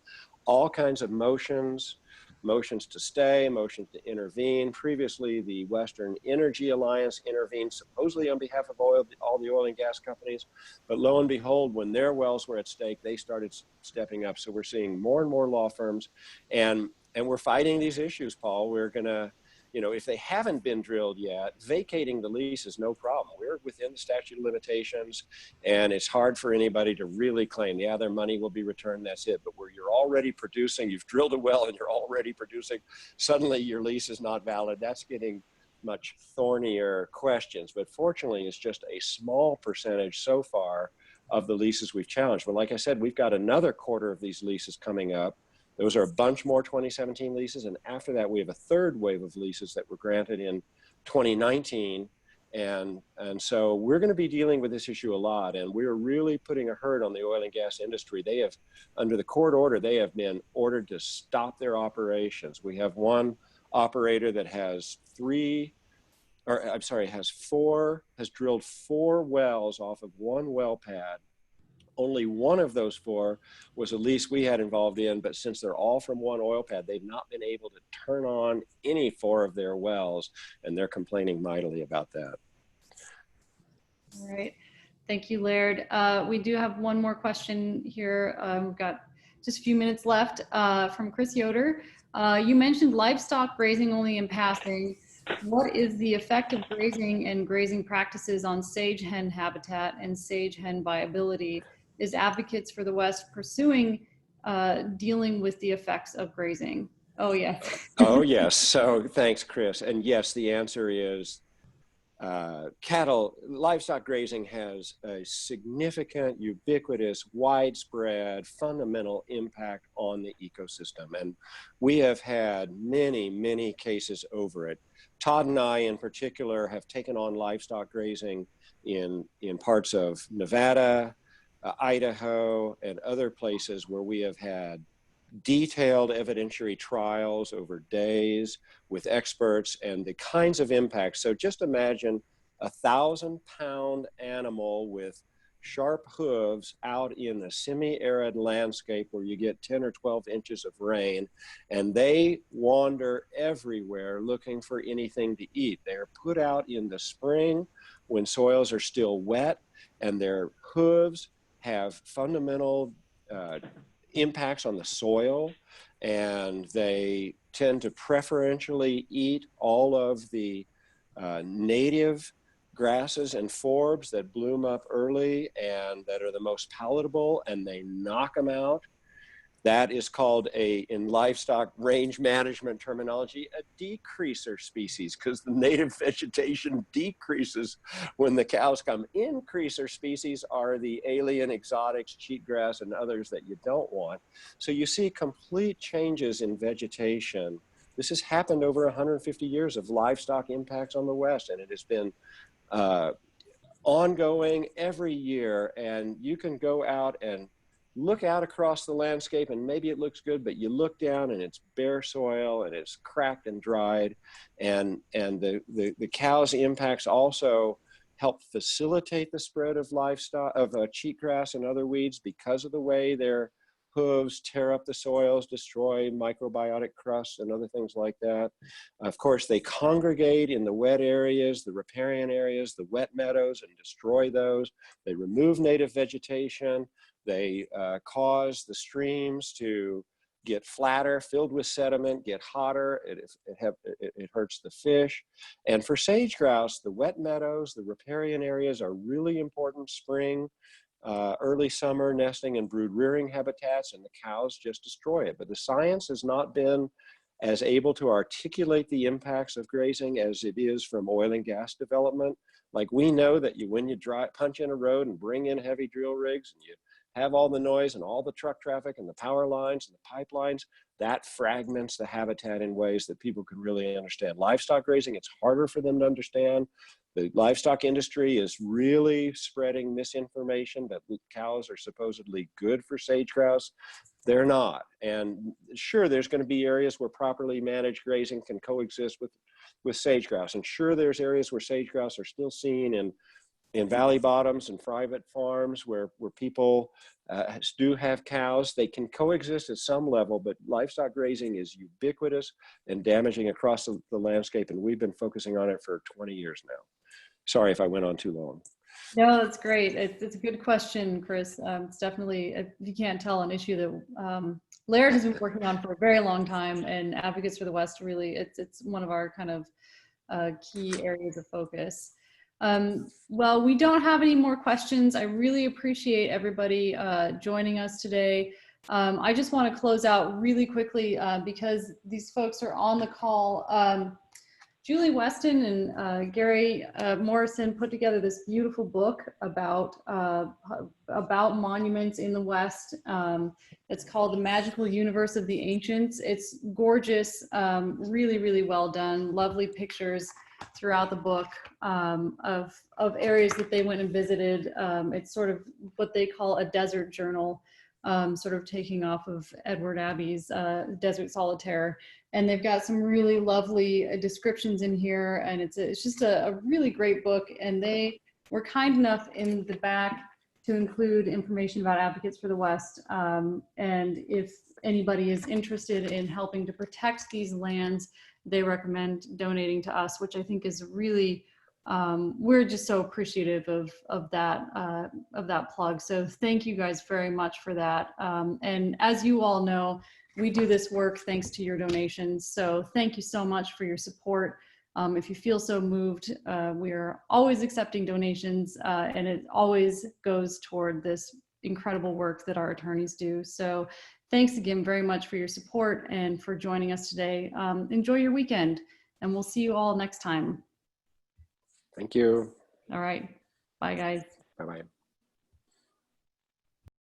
all kinds of motions to stay, motions to intervene. Previously, the Western Energy Alliance intervened supposedly on behalf of all the oil and gas companies, but lo and behold, when their wells were at stake, they started stepping up. So we're seeing more and more law firms, and we're fighting these issues, Paul. We're gonna, if they haven't been drilled yet, vacating the lease is no problem. We're within the statute of limitations, and it's hard for anybody to really claim, yeah, their money will be returned, that's it. But where you're already producing, you've drilled a well and you're already producing, suddenly your lease is not valid. That's getting much thornier questions. But fortunately, it's just a small percentage so far of the leases we've challenged. But like I said, we've got another quarter of these leases coming up. Those are a bunch more 2017 leases. And after that, we have a third wave of leases that were granted in 2019. And so we're going to be dealing with this issue a lot. And we're really putting a hurt on the oil and gas industry. They have, under the court order, they have been ordered to stop their operations. We have one operator that has has drilled 4 wells off of one well pad. Only one of those 4 was a lease we had involved in, but since they're all from one oil pad, they've not been able to turn on any 4 of their wells, and they're complaining mightily about that. All right. Thank you, Laird. We do have one more question here. We've got just a few minutes left from Chris Yoder. You mentioned livestock grazing only in passing. What is the effect of grazing and grazing practices on sage hen habitat and sage hen viability? Is advocates for the West pursuing dealing with the effects of grazing? Oh, yes. Oh, yes. So thanks, Chris. And yes, the answer is livestock grazing has a significant, ubiquitous, widespread, fundamental impact on the ecosystem. And we have had many, many cases over it. Todd and I, in particular, have taken on livestock grazing in parts of Nevada, Idaho, and other places where we have had detailed evidentiary trials over days with experts and the kinds of impacts. So just imagine a 1,000-pound animal with sharp hooves out in a semi-arid landscape where you get 10 or 12 inches of rain, and they wander everywhere looking for anything to eat. They're put out in the spring when soils are still wet, and their hooves have fundamental impacts on the soil, and they tend to preferentially eat all of the native grasses and forbs that bloom up early and that are the most palatable, and they knock them out. That is called in livestock range management terminology, a decreaser species, because the native vegetation decreases when the cows come. Increaser species are the alien exotics, cheatgrass, and others that you don't want. So you see complete changes in vegetation. This has happened over 150 years of livestock impacts on the West, and it has been ongoing every year. And you can go out and look out across the landscape, and maybe it looks good, but you look down and it's bare soil and it's cracked and dried. And the cows' impacts also help facilitate the spread of livestock, of cheatgrass and other weeds, because of the way their hooves tear up the soils, destroy microbiotic crusts and other things like that. Of course, they congregate in the wet areas, the riparian areas, the wet meadows, and destroy those. They remove native vegetation. They cause the streams to get flatter, filled with sediment, get hotter. It hurts the fish. And for sage grouse, the wet meadows, the riparian areas are really important spring, early summer nesting and brood rearing habitats, and the cows just destroy it. But the science has not been as able to articulate the impacts of grazing as it is from oil and gas development. Like, we know that when you punch in a road and bring in heavy drill rigs and you have all the noise and all the truck traffic and the power lines and the pipelines, that fragments the habitat in ways that people can really understand. Livestock grazing, it's harder for them to understand. The livestock industry is really spreading misinformation that cows are supposedly good for sage grouse. They're not. And sure, there's going to be areas where properly managed grazing can coexist with sage grouse. And sure, there's areas where sage grouse are still seen in valley bottoms and private farms where people do have cows. They can coexist at some level, but livestock grazing is ubiquitous and damaging across the landscape. And we've been focusing on it for 20 years now. Sorry if I went on too long. No, that's great. It's a good question, Chris. It's definitely, if you can't tell, an issue that Laird has been working on for a very long time, and Advocates for the West, really, it's one of our kind of key areas of focus. Well, we don't have any more questions. I really appreciate everybody joining us today. I just want to close out really quickly because these folks are on the call. Julie Weston and Gary Morrison put together this beautiful book about monuments in the West. It's called The Magical Universe of the Ancients. It's gorgeous, really, really well done, lovely pictures throughout the book of areas that they went and visited. It's sort of what they call a desert journal, sort of taking off of Edward Abbey's Desert Solitaire. And they've got some really lovely descriptions in here, and it's just a really great book. And they were kind enough in the back to include information about Advocates for the West. And if anybody is interested in helping to protect these lands, they recommend donating to us, which I think is really, we're just so appreciative of that plug. So thank you guys very much for that. And as you all know, we do this work thanks to your donations. So thank you so much for your support. If you feel so moved, we are always accepting donations, and it always goes toward this incredible work that our attorneys do. So thanks again very much for your support and for joining us today. Enjoy your weekend, and we'll see you all next time. Thank you. All right. Bye, guys. Bye-bye.